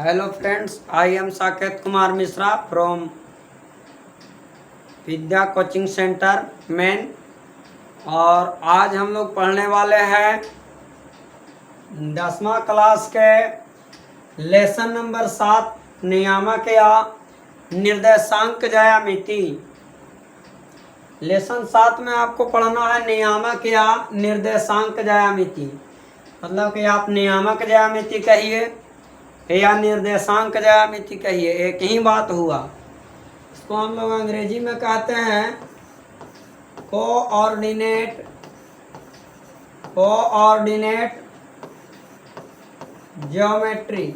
Hello friends, I am Saket Kumar Misra from Vidya coaching centre main. और आज हम लोग पढ़ने वाले हैं 10वां क्लास के लेसन नंबर 7 नियामक या निर्देशांक ज्यामिति। लेसन 7 में आपको पढ़ना है नियामक या निर्देशांक ज्यामिति। मतलब कि आप नियामक ज्यामिति कहिए या निर्देशांक ज्यामिति कहिए, एक ही बात हुआ। इसको हम लोग अंग्रेजी में कहते हैं कोऑर्डिनेट ज्योमेट्री।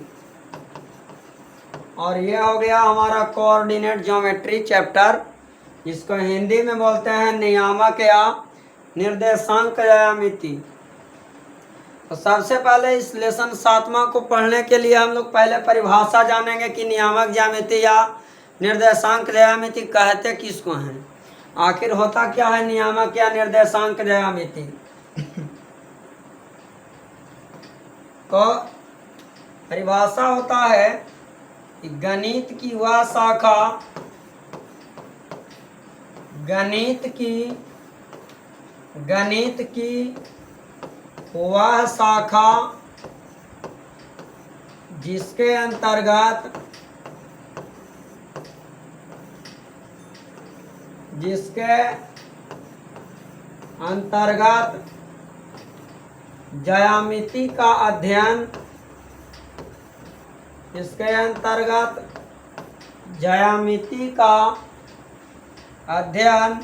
और ये हो गया हमारा कोऑर्डिनेट ज्योमेट्री चैप्टर, जिसको हिंदी में बोलते हैं नियामक या निर्देशांक ज्यामिति। तो सबसे पहले इस लेसन 7वां को पढ़ने के लिए हम लोग पहले परिभाषा जानेंगे कि नियामक ज्यामिति या निर्देशांक ज्यामिति कहते किसको हैं, आखिर होता क्या है नियामक या निर्देशांक ज्यामिति। तो परिभाषा होता है कि गणित की वह शाखा वह शाखा जिसके अंतर्गत ज्यामिति का अध्ययन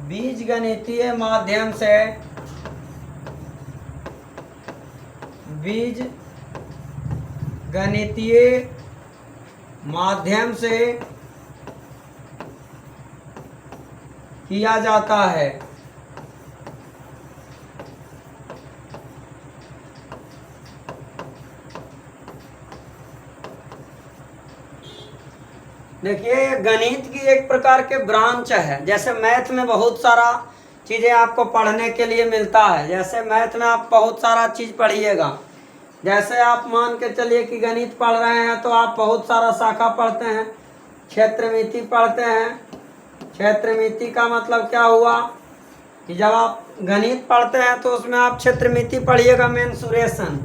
बीजगणितीय माध्यम से किया जाता है। देखिए, गणित की एक प्रकार के ब्रांच है। जैसे मैथ में बहुत सारा चीज़ें आपको पढ़ने के लिए मिलता है। जैसे मैथ में आप बहुत सारा चीज़ पढ़िएगा। जैसे आप मान के चलिए कि गणित पढ़ रहे हैं तो आप बहुत सारा शाखा पढ़ते हैं, क्षेत्रमिति पढ़ते हैं। क्षेत्रमिति का मतलब क्या हुआ कि जब आप गणित पढ़ते हैं तो उसमें आप क्षेत्रमिति पढ़िएगा। मेंसुरेशन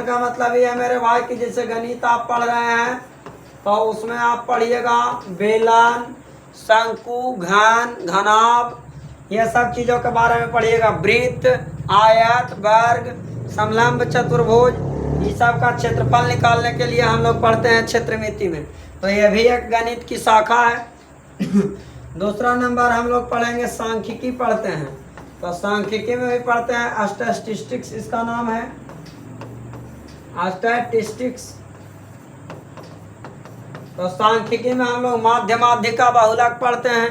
का मतलब ये है मेरे भाई कि जैसे गणित आप पढ़ रहे हैं तो उसमें आप पढ़िएगा बेलन, शंकु, घन, घनाभ, ये सब चीज़ों के बारे में पढ़िएगा। वृत्त, आयत, वर्ग, समलंब, चतुर्भुज, ये सब का क्षेत्रफल निकालने के लिए हम लोग पढ़ते हैं क्षेत्रमिति में। तो ये भी एक गणित की शाखा है। दूसरा नंबर हम लोग पढ़ेंगे सांख्यिकी पढ़ते हैं। तो सांख्यिकी में भी पढ़ते हैं स्टैटिस्टिक्स, इसका नाम है स्टैटिस्टिक्स। तो सांख्यिकी में हम लोग माध्य, माध्यिका, बहुलक पढ़ते हैं।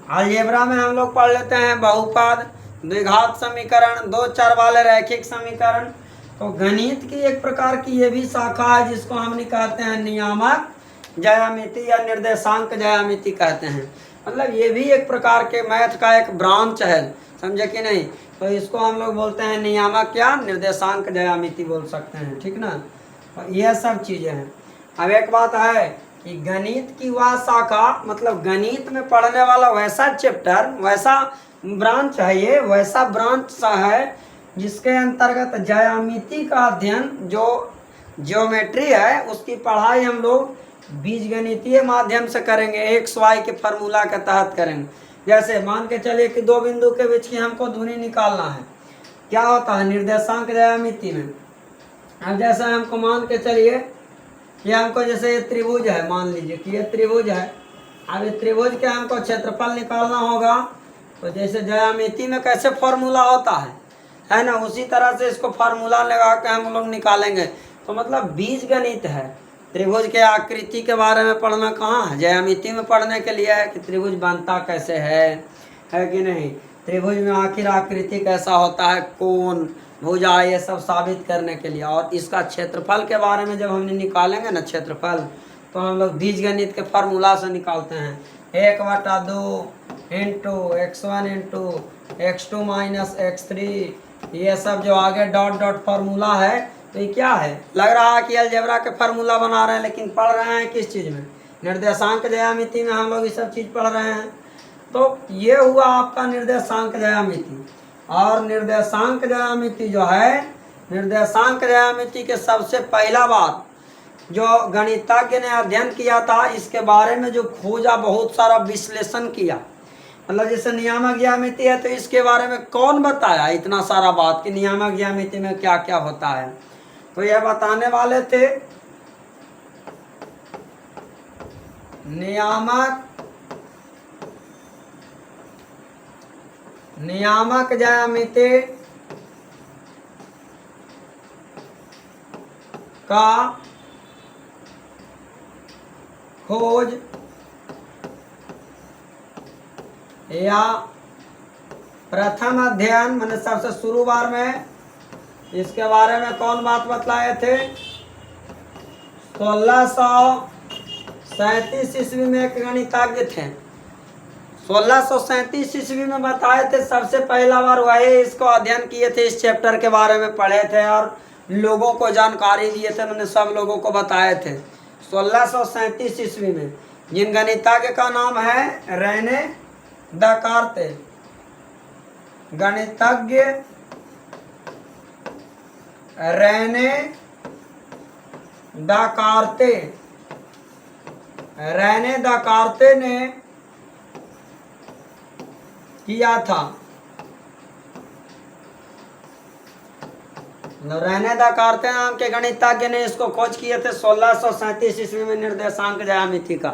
अलजेब्रा में हम लोग पढ़ लेते हैं बहुपद, द्विघात समीकरण, दो चर वाले रैखिक समीकरण। तो गणित की एक प्रकार की ये भी शाखा है जिसको हम कहते हैं नियामक ज्यामिति या निर्देशांक ज्यामिति कहते हैं। मतलब ये भी एक प्रकार के मैथ का एक ब्रांच है, समझे कि नहीं। तो इसको हम लोग बोलते हैं नियामक या निर्देशांक ज्यामिति बोल सकते हैं, ठीक ना। तो ये सब चीज़ें हैं। अब एक बात है कि गणित की वह शाखा, मतलब गणित में पढ़ने वाला वैसा चैप्टर, वैसा ब्रांच है, ये वैसा ब्रांच सा है जिसके अंतर्गत ज्यामिति का अध्ययन, जो ज्योमेट्री है उसकी पढ़ाई हम लोग बीजगणितीय माध्यम से करेंगे, एक्स वाई के फार्मूला के तहत करेंगे। जैसे मान के चलिए कि दो बिंदु के बीच की हमको दूरी निकालना है, क्या होता है निर्देशांक ज्यामिति में। अब जैसे हमको मान के चलिए कि हमको जैसे ये त्रिभुज है, मान लीजिए कि ये त्रिभुज है। अब ये त्रिभुज के हमको क्षेत्रफल निकालना होगा। तो जैसे ज्यामिति में कैसे फार्मूला होता है ना, उसी तरह से इसको फार्मूला लगा के हम लोग निकालेंगे। तो मतलब बीजगणित है। त्रिभुज के आकृति के बारे में पढ़ना कहाँ है, ज्यामिति में पढ़ने के लिए है कि त्रिभुज बनता कैसे है कि नहीं, त्रिभुज में आखिर आकृति कैसा होता है, कोण, भुजा, ये सब साबित करने के लिए। और इसका क्षेत्रफल के बारे में जब हमने निकालेंगे ना क्षेत्रफल, तो हम लोग बीजगणित के फार्मूला से निकालते हैं। 1/2 into x1 into x2 minus x3 ये सब जो आगे डॉट डॉट फार्मूला है, तो ये क्या है? लग रहा है कि अलजेब्रा के फार्मूला बना रहे हैं, लेकिन पढ़ रहे हैं किस चीज़ में? निर्देशांक ज्यामिति में हम लोग ये सब चीज़ पढ़ रहे हैं। तो ये हुआ आपका निर्देशांक ज्यामिति। और निर्देशांक ज्यामिति जो है, निर्देशांक ज्यामिति के सबसे पहला बात जो गणितज्ञ ने अध्ययन किया था, इसके बारे में जो खोजा, बहुत सारा विश्लेषण किया। मतलब जैसे नियामक ज्यामिति है, तो इसके बारे में कौन बताया इतना सारा बात कि नियामक ज्यामिति में क्या क्या होता है? तो यह बताने वाले थे नियामक ज्यामिति का खोज या प्रथम अध्ययन, मैंने सबसे शुरू बार में इसके बारे में कौन बात बतलाए थे? 1637 ईस्वी में एक गणितज्ञ थे, 1637 ईस्वी में बताए थे। सबसे पहला बार वही इसको अध्ययन किए थे, इस चैप्टर के बारे में पढ़े थे और लोगों को जानकारी दिए थे। मैंने सब लोगों को बताए थे 1637 ईस्वी में, जिन गणितज्ञ का नाम है रेने देकार्ते। गणितज्ञ रेने देकार्ते, रेने देकार्ते ने किया था। रेने देकार्ते नाम के गणितज्ञ ने इसको खोज किए थे 1637 ईस्वी में, निर्देशांक ज्यामिति का।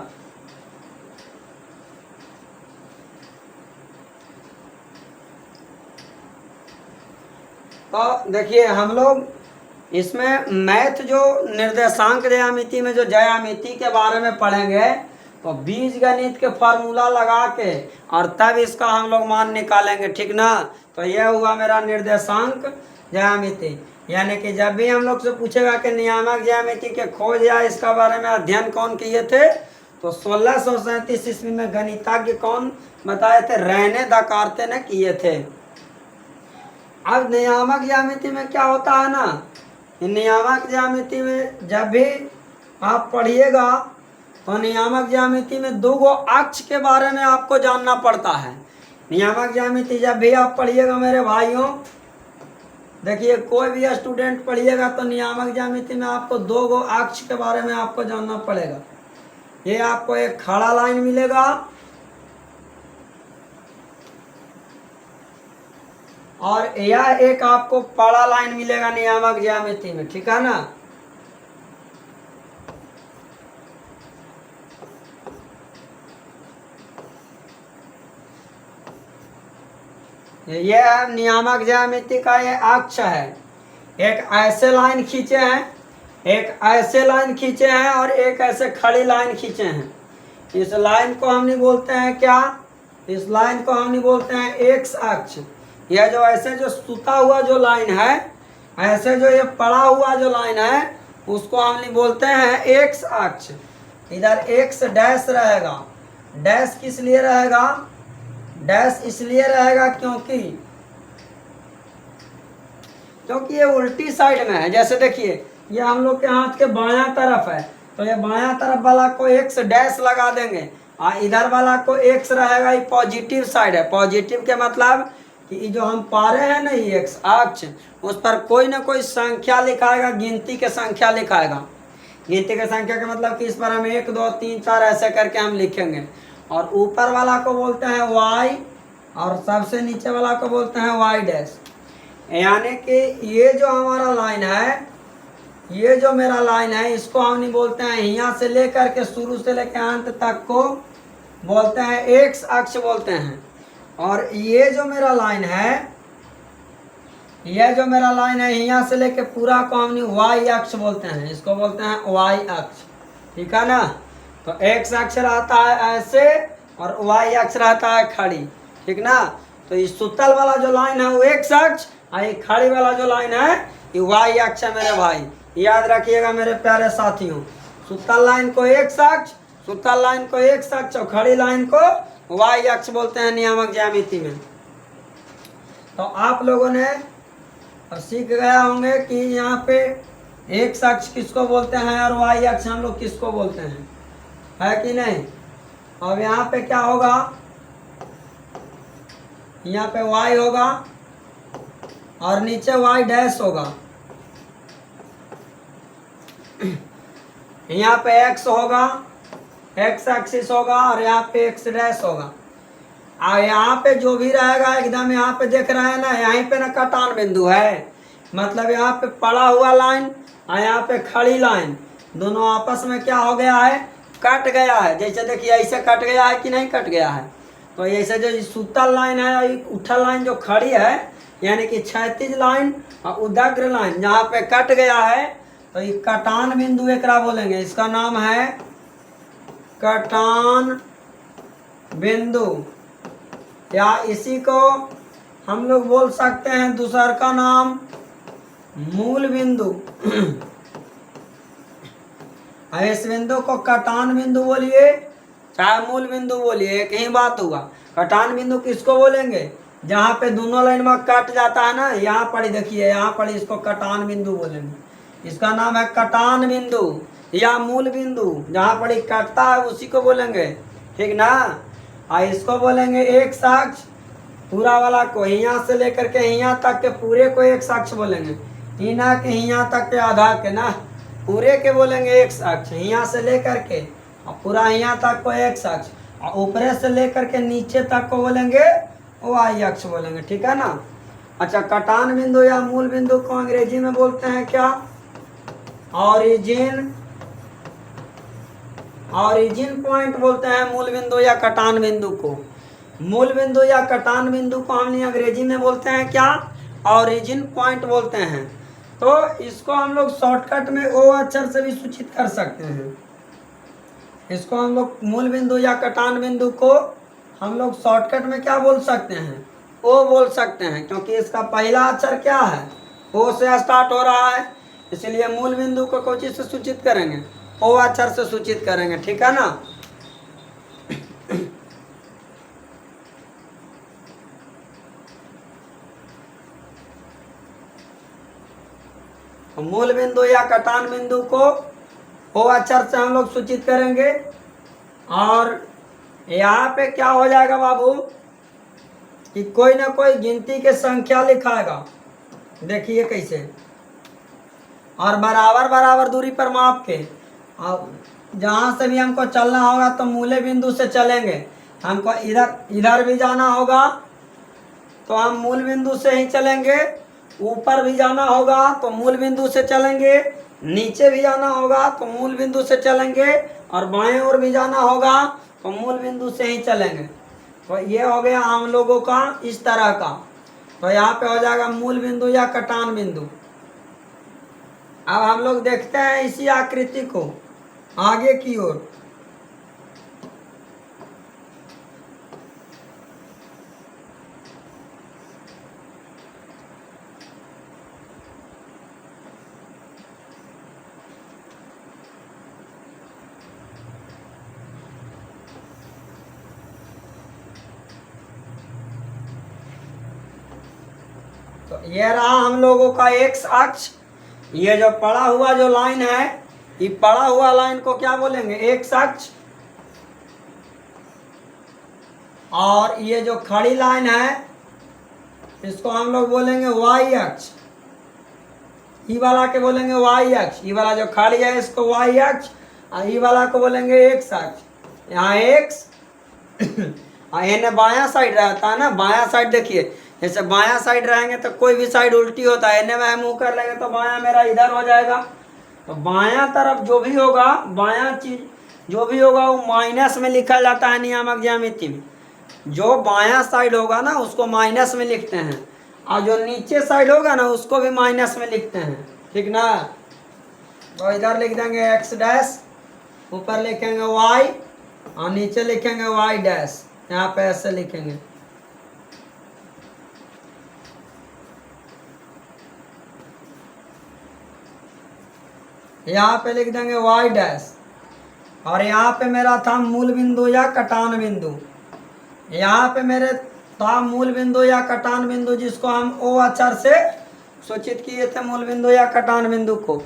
तो देखिए हम लोग इसमें मैथ जो निर्देशांक ज्यामिति में जो ज्यामिति के बारे में पढ़ेंगे, तो बीज गणित के फार्मूला लगा के और तब इसका हम लोग मान निकालेंगे, ठीक ना? तो यह हुआ मेरा निर्देशांक ज्यामिति। यानी कि जब भी हम लोग से पूछेगा कि नियामक ज्यामिति के खोज या इसका बारे में अध्ययन कौन किए थे, तो 1637 ईस्वी में गणितज्ञ कौन बताए थे? रेने देकार्ते ने किए थे। अब नियामक ज्यामिति में क्या होता है ना, नियामक ज्यामिति में जब भी आप पढ़िएगा, तो नियामक ज्यामिति में दो गो अक्ष के बारे में आपको जानना पड़ता है। नियामक ज्यामिति जब भी आप पढ़िएगा मेरे भाइयों, देखिए कोई भी स्टूडेंट पढ़िएगा तो नियामक ज्यामिति में आपको दो गो अक्ष के बारे में आपको जानना पड़ेगा। ये आपको एक खड़ा लाइन मिलेगा और यह एक आपको पड़ा लाइन मिलेगा नियामक ज्यामिति में, ठीक है ना? यह नियामक ज्यामिति का ये अक्ष है। एक ऐसे लाइन खींचे हैं, एक ऐसे लाइन खींचे हैं और एक ऐसे खड़ी लाइन खींचे हैं। इस लाइन को हम नहीं बोलते हैं क्या? इस लाइन को हम नहीं बोलते हैं एक्स अक्ष। यह जो ऐसे जो सुता हुआ जो लाइन है, ऐसे जो ये पड़ा हुआ जो लाइन है, उसको हम नहीं बोलते हैं एक्स अक्ष। इधर एक्स डैश रहेगा। डैश किस लिए रहेगा? डैश इसलिए रहेगा क्योंकि ये उल्टी साइड में है। जैसे देखिए ये हम लोग के हाथ के बायां तरफ है, तो ये बायां तरफ वाला को एक्स डैश लगा देंगे और इधर वाला को एक्स रहेगा। ये पॉजिटिव साइड है। पॉजिटिव के मतलब कि जो हम पा रहे हैं ना ये एक्स अक्ष, उस पर कोई ना कोई संख्या लिखाएगा, गिनती के संख्या लिखाएगा। गिनती के संख्या का मतलब कि इस पर हम 1 2 3 4 ऐसे करके हम लिखेंगे। और ऊपर वाला को बोलते हैं वाई और सबसे नीचे वाला को बोलते हैं वाई डैश। यानी कि ये जो हमारा लाइन है, ये जो मेरा लाइन है, इसको हम नहीं बोलते हैं, यहाँ से लेकर के शुरू से लेकर अंत तक को बोलते हैं एक्स अक्ष बोलते हैं। और ये जो मेरा लाइन है, यहाँ से लेके पूरा को हम वाई अक्ष बोलते हैं, इसको बोलते हैं वाई अक्ष, ठीक है ना? तो एक्स अक्ष रहता है ऐसे और वाई अक्ष रहता है खड़ी, ठीक ना? तो इस सुतल वाला जो लाइन है वो एक्स अक्ष और ये खड़ी वाला जो लाइन है ये वाई अक्ष है मेरे भाई। याद रखिएगा मेरे प्यारे साथियों, सुतल लाइन को एक्स अक्ष, सुतल लाइन को एक्स अक्ष और खड़ी लाइन को वाई अक्ष बोलते हैं नियामक ज्यामिति में। तो आप लोगों ने और सीख गया होंगे कि यहाँ पे एक्स अक्ष किसको बोलते हैं और वाई अक्ष हम लोग किसको बोलते हैं, है कि नहीं। अब यहाँ पे क्या होगा, यहाँ पे वाई होगा और नीचे वाई डैश होगा, यहाँ पे एक्स होगा, एक्स एक्सिस होगा और यहाँ पे एक्स डैश होगा। और यहाँ पे जो भी रहेगा एकदम यहाँ पे देख रहे हैं ना, यहीं पे ना कटान बिंदु है, मतलब यहाँ पे पड़ा हुआ लाइन और यहाँ पे खड़ी लाइन दोनों आपस में क्या हो गया है, कट गया है। जैसे देखिए ऐसे कट गया है कि नहीं कट गया है। तो ऐसे जो सुतल लाइन है और उठल लाइन जो खड़ी है, यानी कि क्षैतिज लाइन और उदग्र लाइन जहाँ पे कट गया है, तो ये कटान बिंदु एक बोलेंगे। इसका नाम है कटान बिंदु, या इसी को हम लोग बोल सकते हैं दूसर का नाम मूल बिंदु। इस बिंदु को कटान बिंदु बोलिए चाहे मूल बिंदु बोलिए, एक ही बात हुआ। कटान बिंदु किसको बोलेंगे, जहाँ पे दोनों लाइन में कट जाता है ना, यहाँ पर देखिए यहाँ पर इसको कटान बिंदु बोलेंगे। इसका नाम है कटान बिंदु या मूल बिंदु, जहाँ पर कटता है उसी को बोलेंगे, ठीक ना। और इसको बोलेंगे एक साक्ष, पूरा वाला को यहाँ से लेकर के यहाँ तक के पूरे को एक साक्ष बोलेंगे, इना के यहाँ तक के आधा के ना, पूरे के बोलेंगे एक साक्ष, यहाँ से लेकर के और पूरा यहाँ तक को एक साक्ष, और ऊपरे से लेकर के नीचे तक को बोलेंगे वाई अक्ष बोलेंगे, ठीक है ना। अच्छा, कटान बिंदु या मूल बिंदु को अंग्रेजी में बोलते हैं क्या, ऑरिजिन, ऑरिजिन पॉइंट बोलते हैं मूल बिंदु या कटान बिंदु को। मूल बिंदु या कटान बिंदु को हम अंग्रेजी में बोलते हैं क्या, ऑरिजिन पॉइंट बोलते हैं। तो इसको हम लोग शॉर्टकट में ओ अक्षर से भी सूचित कर सकते हैं। इसको हम लोग मूल बिंदु या कटान बिंदु को हम लोग शॉर्टकट में क्या बोल सकते हैं, ओ बोल सकते हैं, क्योंकि इसका पहला अक्षर क्या है, ओ से स्टार्ट हो रहा है, इसलिए मूल बिंदु को कोई चीज से सूचित करेंगे, ओ अक्षर से सूचित करेंगे, ठीक है ना। मूल बिंदु या कटान बिंदु को ओ अक्षर से हम लोग सूचित करेंगे। और यहाँ पे क्या हो जाएगा बाबू कि कोई ना कोई गिनती के संख्या लिखाएगा, देखिए कैसे, और बराबर बराबर दूरी पर माप के। अब जहाँ से भी हमको चलना होगा तो मूल बिंदु से चलेंगे, हमको इधर इधर भी जाना होगा तो हम मूल बिंदु से ही चलेंगे, ऊपर भी जाना होगा तो मूल बिंदु से चलेंगे, नीचे भी जाना होगा तो मूल बिंदु से चलेंगे, और बाएं ओर भी जाना होगा तो मूल बिंदु से ही चलेंगे। तो ये हो गया हम लोगों का इस तरह का। तो यहाँ पे हो जाएगा मूल बिंदु या कटान बिंदु। अब हम लोग देखते हैं इसी आकृति को आगे की ओर। तो ये रहा हम लोगों का एक्स अक्ष। ये जो पड़ा हुआ जो लाइन है, ये पड़ा हुआ लाइन को क्या बोलेंगे, एक्स अक्ष। और ये जो खड़ी लाइन है इसको हम लोग बोलेंगे वाई अक्ष। ई वाला के बोलेंगे वाई अक्ष, ई वाला जो खड़ी है इसको वाई अक्ष, और ई वाला को बोलेंगे एक्स अक्ष। यहाँ एक्स इन्हें बायां साइड रहता है ना, बायां साइड देखिए, जैसे बायां साइड रहेंगे तो कोई भी साइड उल्टी होता है, इन्हें मैं मुंह कर लेंगे तो बायां मेरा इधर हो जाएगा। तो बायां तरफ जो भी होगा, बायां चीज जो भी होगा वो माइनस में लिखा जाता है नियामक ज्यामिति में। जो बायां साइड होगा ना उसको माइनस में लिखते हैं, और जो नीचे साइड होगा ना उसको भी माइनस में लिखते हैं, ठीक ना। तो इधर लिख देंगे एक्स डैश, ऊपर लिखेंगे वाई और नीचे लिखेंगे वाई डैश, यहाँ पे ऐसे लिखेंगे। यहाँ पे लिख देंगे वाई डैश, और यहाँ पे मेरा था मूल बिंदु या कटान बिंदु। यहाँ पे मेरे था मूल बिंदु या कटान बिंदु, जिसको हम ओ अक्षर से सूचित किए थे मूल बिंदु या कटान बिंदु को?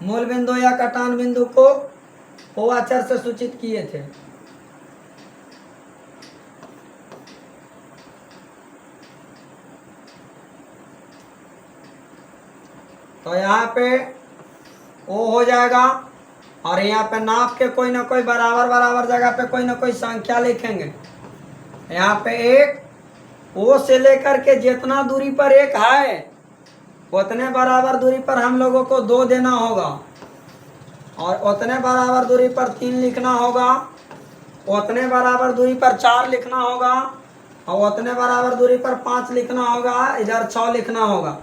मूल बिंदु या कटान बिंदु को ओ अक्षर से सूचित किए थे। तो यहाँ पे ओ हो जाएगा और यहाँ पे नाप के कोई ना कोई बराबर बराबर जगह पे कोई ना कोई संख्या लिखेंगे। यहाँ पे एक ओ से लेकर के जितना दूरी पर एक है उतने बराबर दूरी पर हम लोगों को 2 देना होगा और उतने बराबर दूरी पर 3 लिखना होगा, उतने बराबर दूरी पर 4 लिखना होगा और उतने बराबर दूरी पर 5 लिखना होगा, इधर 6 लिखना होगा।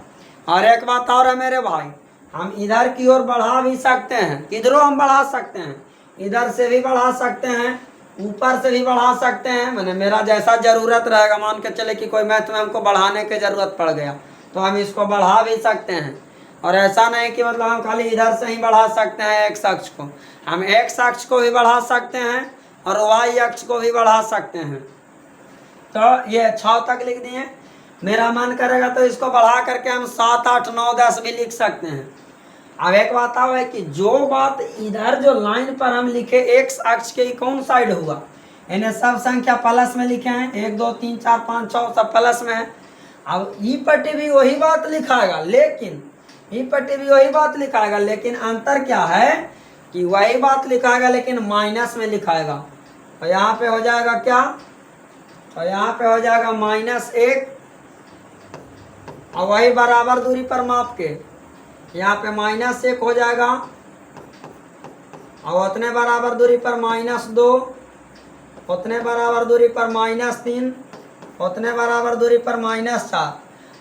और एक बात और है मेरे भाई, हम इधर की ओर बढ़ा भी सकते हैं, किधरों हम बढ़ा सकते हैं, इधर से भी बढ़ा सकते हैं, ऊपर से भी बढ़ा सकते हैं। मैंने मेरा जैसा जरूरत रहेगा, मान के चले कि कोई मैथ में हमको बढ़ाने की जरूरत पड़ गया तो हम इसको बढ़ा भी सकते हैं। और ऐसा नहीं कि मतलब हम खाली इधर से ही बढ़ा सकते हैं एक्स अक्ष को, हम एक्स अक्ष को भी बढ़ा सकते हैं और वाई अक्ष को भी बढ़ा सकते हैं। तो ये 6 तक लिख दिए। मेरा मन करेगा तो इसको बढ़ा करके हम 7, 8, 9, 10 भी लिख सकते हैं। अब एक बात आओ है कि जो बात इधर जो लाइन पर हम लिखे एक्स अक्ष के कौन साइड हुआ, इन्हें सब संख्या प्लस में लिखे हैं, 1, 2, 3, 4, 5, 6 सब प्लस में है। अब ई पट्टी भी वही बात लिखाएगा, लेकिन ई पट्टी भी वही बात लिखाएगा, लेकिन अंतर क्या है कि वही बात लिखाएगा लेकिन माइनस में लिखाएगा। और यहाँ पे हो जाएगा क्या, और यहाँ पे हो जाएगा -1 और वही बराबर दूरी पर माप के यहाँ पे -1 हो जाएगा और उतने बराबर दूरी पर -2, उतने बराबर दूरी पर -3, उतने बराबर दूरी पर -4।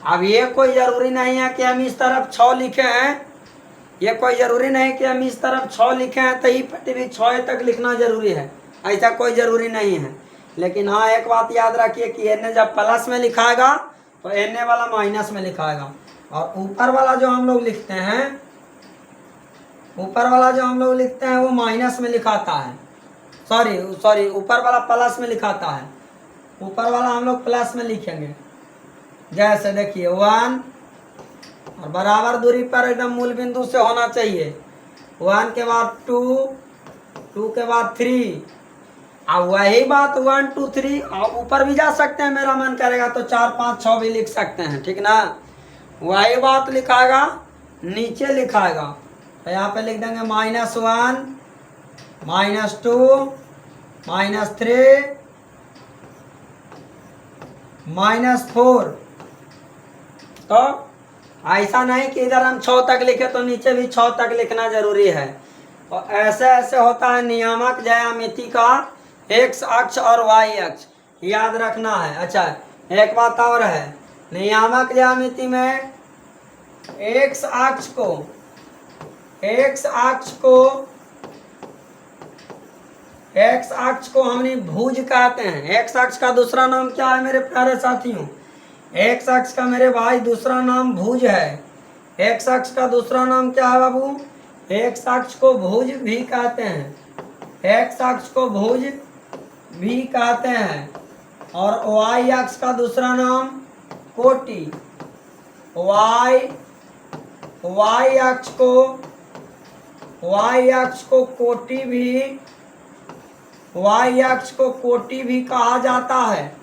अब ये कोई ज़रूरी नहीं है कि हम इस तरफ 6 लिखे हैं, ये कोई ज़रूरी नहीं कि हम इस तरफ 6 लिखे हैं तो ई पट्टी भी 6 तक लिखना जरूरी है, ऐसा कोई ज़रूरी नहीं है। लेकिन हाँ एक बात याद रखिए कि एन जब प्लस में लिखाएगा तो एन वाला माइनस में लिखाएगा और ऊपर वाला जो हम लोग लिखते हैं, ऊपर वाला जो हम लोग लिखते हैं वो माइनस में लिखाता है, सॉरी ऊपर वाला प्लस में लिखाता है, ऊपर वाला हम लोग प्लस में लिखेंगे। जैसे देखिए 1 और बराबर दूरी पर एकदम मूल बिंदु से होना चाहिए, 1 के बाद 2, 2 के बाद 3। अब वही बात 1, 2, 3 और ऊपर भी जा सकते हैं, मेरा मन करेगा तो 4, 5, 6 भी लिख सकते हैं, ठीक ना। वही बात लिखाएगा, नीचे लिखाएगा तो यहाँ पे लिख देंगे -1, -2, -3, -4। तो ऐसा नहीं कि इधर हम 6 तक लिखे तो नीचे भी 6 तक लिखना जरूरी है। और ऐसे ऐसे होता है नियामक ज्यामिति का एक्स अक्ष और वाई अक्ष, याद रखना है। अच्छा एक बात और है, नियामक ज्यामिति में एक्स अक्ष को हमने भुज कहते हैं। एक्स अक्ष का दूसरा नाम क्या है मेरे प्यारे साथियों? एक्स अक्ष का मेरे भाई दूसरा नाम भुज है। एक्स अक्ष का दूसरा नाम क्या है बाबू? एक्स अक्ष को भुज भी कहते हैं, एक्स अक्ष को भुज भी कहते हैं। और वाई अक्ष का दूसरा नाम कोटि। वाई अक्ष को कोटि भी कहा जाता है।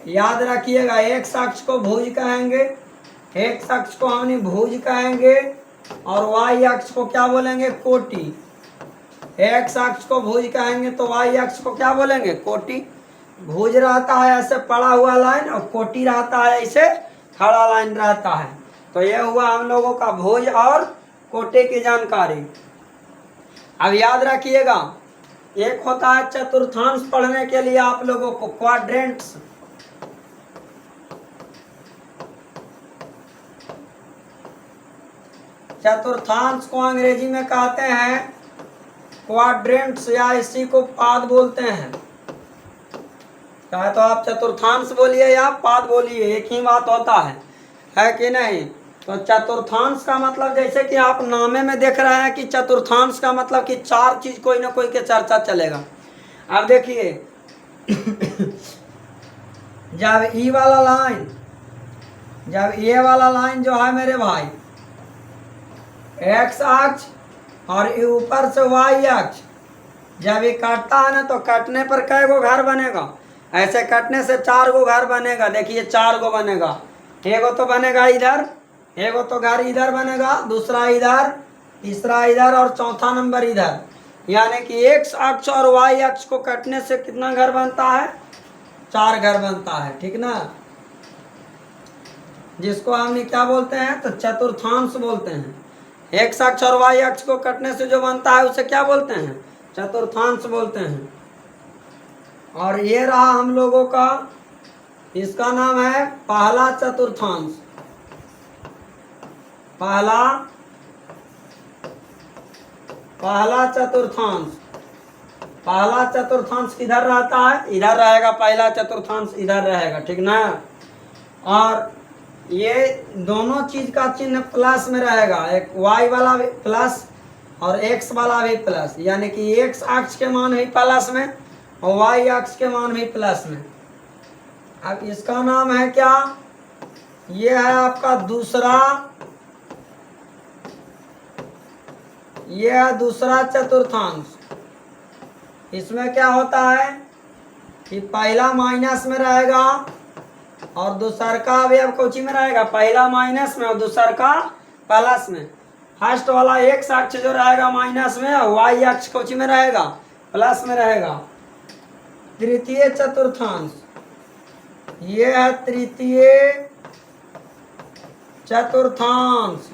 याद रखिएगा, एक्स अक्ष को भुज कहेंगे, एक्स अक्ष को हमने भुज कहेंगे और वाई अक्ष को क्या बोलेंगे? कोटि। एक्स अक्ष को भुज कहेंगे तो वाई अक्ष को क्या बोलेंगे? कोटि। भुज रहता है ऐसे पड़ा हुआ लाइन और कोटि रहता है ऐसे खड़ा लाइन रहता है। तो ये हुआ हम लोगों का भुज और कोटि की जानकारी। अब याद रखिएगा, एक होता है चतुर्थांश पढ़ने के लिए आप लोगों को क्वाड्रेंट्स। चतुर्थांश को अंग्रेजी में कहते हैं क्वाड्रेंट्स या इसी को पाद बोलते हैं। चाहे तो आप चतुर्थांश बोलिए या पाद बोलिए, एक ही बात होता है कि नहीं? तो चतुर्थांश का मतलब जैसे कि आप नामे में देख रहे हैं कि चतुर्थांश का मतलब कि 4 चीज कोई ना कोई के चर्चा चलेगा। अब देखिए जब ई वाला लाइन, जब ये वाला लाइन जो है मेरे भाई एक्स अक्ष और ये ऊपर से वाई अक्ष, जब ये कटता है ना तो कटने पर कै गो घर बनेगा? ऐसे कटने से 4 गो घर बनेगा। देखिए 4 गो बनेगा। एगो तो बनेगा इधर, एगो तो घर इधर बनेगा, दूसरा इधर, तीसरा इधर और चौथा नंबर इधर। यानी कि एक्स अक्ष और वाई अक्ष को कटने से कितना घर बनता है? 4 घर बनता है। ठीक ना, जिसको हमने क्या बोलते हैं तो चतुर्थांश बोलते हैं। एक्स अक्ष और वाई अक्ष को कटने से जो बनता है उसे क्या बोलते हैं? चतुर्थांश बोलते हैं। और ये रहा हम लोगों का, इसका नाम है पहला चतुर्थांश। पहला चतुर्थांश। पहला चतुर्थांश किधर रहता है? इधर रहेगा। पहला चतुर्थांश इधर रहेगा। ठीक ना, और ये दोनों चीज का चिन्ह प्लस में रहेगा। एक वाई वाला भी प्लस और एक्स वाला भी प्लस, यानी कि एक्स अक्ष के मान भी प्लस में और वाई अक्ष के मान भी प्लस में। अब इसका नाम है क्या? ये है आपका दूसरा, ये है दूसरा चतुर्थांश। इसमें क्या होता है कि पहला माइनस में रहेगा और दूसर का अवयव कोची में रहेगा? पहला माइनस में और दूसर का प्लस में। फर्स्ट वाला एक्स अक्ष जो रहेगा माइनस में और वाई अक्ष कोची में रहेगा? प्लस में रहेगा। तृतीय चतुर्थांश, ये है तृतीय चतुर्थांश,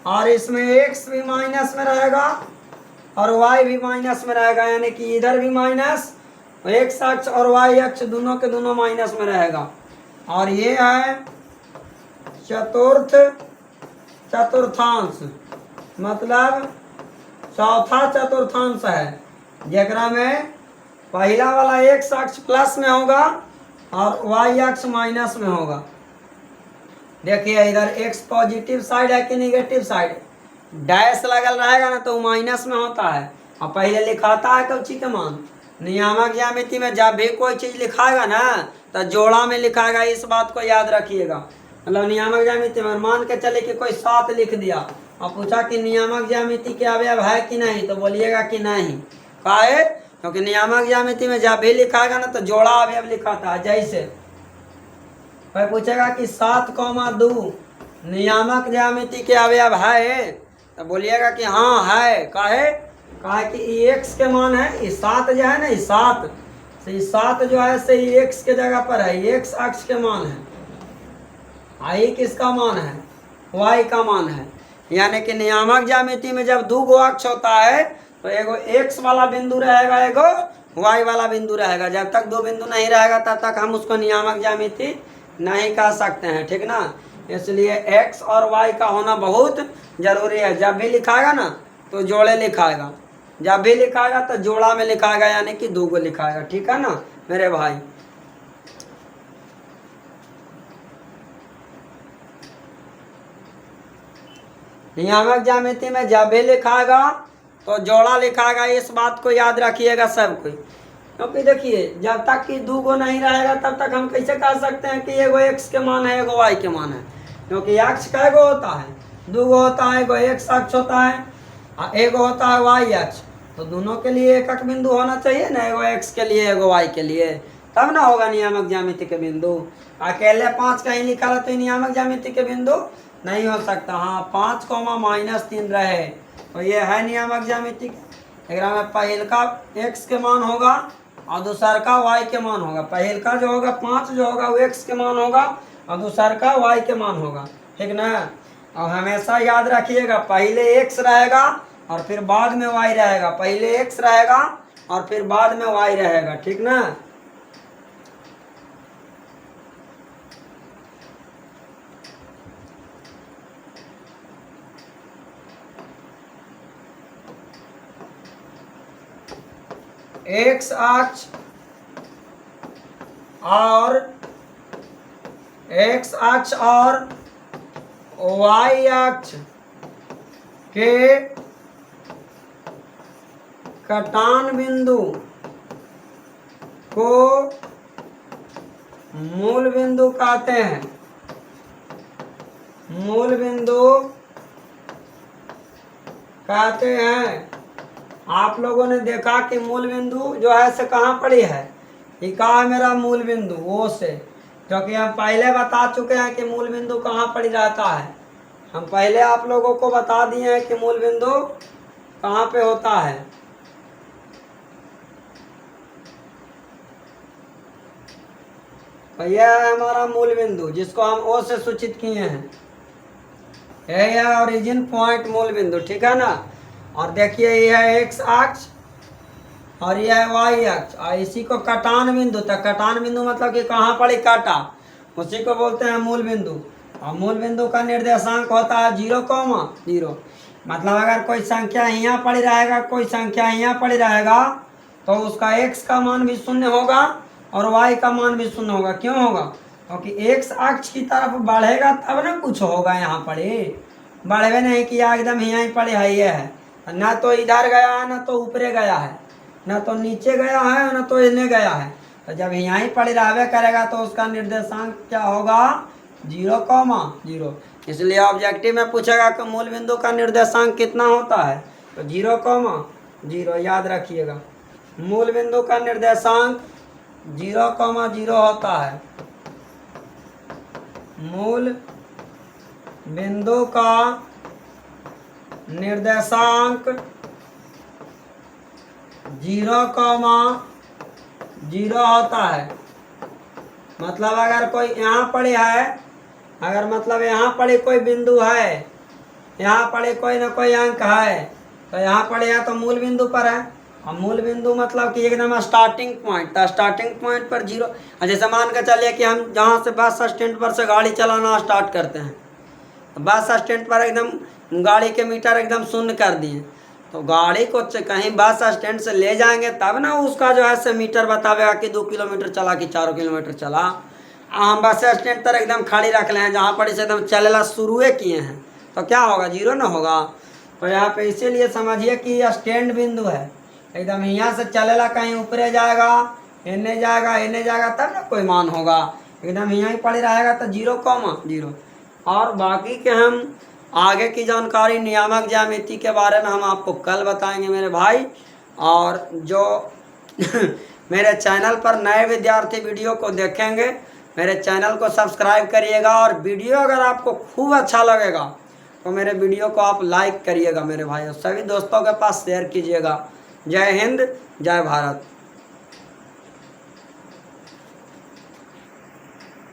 और इसमें एक्स भी माइनस में रहेगा और वाई भी माइनस में रहेगा। यानी कि इधर भी माइनस, एक्स अक्ष और वाई अक्ष दोनों के दोनों माइनस में रहेगा। और ये है चतुर्थ चतुर्थांश, मतलब चौथा चतुर्थांश है, जरा में पहला वाला एक्स अक्ष प्लस में होगा और वाई अक्ष माइनस में होगा। देखिए इधर एक्स पॉजिटिव साइड है कि निगेटिव साइड? डैश लगल रहेगा ना तो माइनस में होता है। और पहले लिखाता है कौची के मान? नियामक ज्यामिति में जब भी कोई चीज लिखाएगा ना तो जोड़ा में लिखाएगा। इस बात को याद रखिएगा। मतलब नियामक ज्यामिति में मान के चले कि कोई 7 लिख दिया और पूछा कि नियामक ज्यामिति के अवयव है कि नहीं, तो बोलिएगा कि नहीं। काहे? क्योंकि नियामक ज्यामिति में जब भी लिखाएगा ना तो जोड़ा अवयव लिखाता है। जैसे कोई पूछेगा कि 7,2 नियामक ज्यामिति के अवयव है, तो बोलिएगा कि हाँ है। काहे? काहे कि एक्स के मान है, ये 7 जो है ना, ये 7 तो ये 7 जो है से एक्स के जगह पर है, एक्स अक्ष के मान है। आई किसका मान है? वाई का मान है। यानी कि नियामक ज्यामिति में जब 2 गो अक्ष होता है तो एगो एक्स वाला बिंदु रहेगा, एगो वाई वाला बिंदु रहेगा। जब तक 2 बिंदु नहीं रहेगा तब तक हम उसको नियामक ज्यामिति नहीं कह सकते हैं। ठीक ना, इसलिए एक्स और वाई का होना बहुत जरूरी है। जब भी लिखाएगा ना तो जोड़े लिखाएगा, जब भी लिखाएगा तो जोड़ा में लिखाएगा, यानी कि 2 गो लिखाएगा। ठीक है ना मेरे भाई? नियामक ज्यामिति में जब भी लिखाएगा तो जोड़ा लिखाएगा। इस बात को याद रखिएगा सब कोई। क्योंकि देखिए जब तक कि 2 गो नहीं रहेगा तब तक हम कैसे कह सकते हैं कि एगो एक्स के मान है, एगो वाई के मान है? क्योंकि अक्ष कै गो होता है? 2 गो होता है। एगो एक्स अक्ष होता है और एगो होता है वाई अक्ष। तो दोनों के लिए एक एक बिंदु होना चाहिए ना, एगो एक्स के लिए एगो वाई के लिए, तब ना होगा नियामक ज्यामिति के बिंदु। अकेले 5 कहीं लिखा रहा तो नियामक ज्यामिति के बिंदु नहीं हो सकता। हाँ 5,-3 रहे तो ये है नियामक ज्यामिति। एक में पहल का एक्स के मान होगा और दूसर का वाई के मान होगा। पहल का जो होगा 5 जो होगा वो एक्स के मान होगा और दूसर का वाई के मान होगा। ठीक ना, और हमेशा याद रखिएगा पहले एक्स रहेगा और फिर बाद में वाई रहेगा। पहले एक्स रहेगा और फिर बाद में वाई रहेगा। ठीक ना, एक्स अक्ष और वाई अक्ष के कटान बिंदु को मूल बिंदु कहते हैं। मूल बिंदु कहते हैं। आप लोगों ने देखा कि मूल बिंदु जो है से कहाँ पड़ी है, ये कहाँ है मेरा मूल बिंदु, वो से, क्योंकि हम पहले बता चुके हैं कि मूल बिंदु कहाँ पड़ी रहता है। हम पहले आप लोगों को बता दिए हैं कि मूल बिंदु कहाँ पे होता है। तो यह है हमारा मूल बिंदु जिसको हम ओ से सूचित किए हैं। यही है ओरिजिन पॉइंट मूल बिंदु, ठीक है ना। और देखिए ये है एक्स अक्ष और यह है वाई अक्ष, और इसी को कटान बिंदु, तो कटान बिंदु मतलब कि कहाँ पड़ी काटा, उसी को बोलते हैं मूल बिंदु। और मूल बिंदु का निर्देशांक होता है 0,0। मतलब अगर कोई संख्या यहाँ पड़ी रहेगा, कोई संख्या यहाँ पड़ी रहेगा, तो उसका x का मान भी शून्य होगा और y का मान भी शून्य होगा। क्यों होगा? क्योंकि x अक्ष की तरफ बढ़ेगा तब ना कुछ होगा। यहाँ पड़ी बढ़े नहीं किया, एकदम यहाँ ही पड़े है। ये है ना तो इधर गया है ना तो ऊपरे गया है, ना तो नीचे गया है ना तो इन्हें गया है। तो जब यहाँ ही पड़ी रहबे करेगा तो उसका निर्देशांक क्या होगा? 0,0। इसलिए ऑब्जेक्टिव में पूछेगा कि मूल बिंदु का निर्देशांक कितना होता है, तो 0,0 याद रखिएगा। मूल बिंदु का निर्देशांक 0,0 होता है। मूल बिंदु का निर्देशांक 0,0 होता है। मतलब अगर कोई यहाँ पड़े है, अगर मतलब यहाँ पड़े कोई बिंदु है, यहाँ पड़े कोई ना कोई अंक है, तो यहाँ पड़े है तो मूल बिंदु पर है। और मूल बिंदु मतलब कि एकदम स्टार्टिंग पॉइंट, तो स्टार्टिंग पॉइंट पर 0। जैसे मान के चलिए कि हम जहाँ से बस स्टैंड पर से गाड़ी चलाना स्टार्ट करते हैं, तो बस स्टैंड पर एकदम गाड़ी के मीटर एकदम शून्य कर दिए, तो गाड़ी को कहीं बस स्टैंड से ले जाएंगे तब ना उसका जो है से मीटर बतावेगा कि 2 किलोमीटर चला कि 4 किलोमीटर चला। हम बस स्टैंड पर एकदम खाली रख लें, जहाँ पर इसे एकदम चलेला शुरू किए हैं, तो क्या होगा? 0 ना होगा। तो यहाँ पे इसीलिए समझिए कि यह स्टैंड बिंदु है। एकदम यहाँ से चलेला कहीं ऊपरे जाएगा, इन्हें जाएगा तब ना कोई मान होगा। एकदम यहाँ ही पड़े रहेगा तो 0,0। और बाकी के हम आगे की जानकारी नियामक ज्यामिति के बारे में हम आपको कल बताएंगे मेरे भाई। और जो मेरे चैनल पर नए विद्यार्थी वीडियो को देखेंगे, मेरे चैनल को सब्सक्राइब करिएगा। और वीडियो अगर आपको खूब अच्छा लगेगा तो मेरे वीडियो को आप लाइक करिएगा मेरे भाई, और सभी दोस्तों के पास शेयर कीजिएगा। जय हिंद, जय भारत।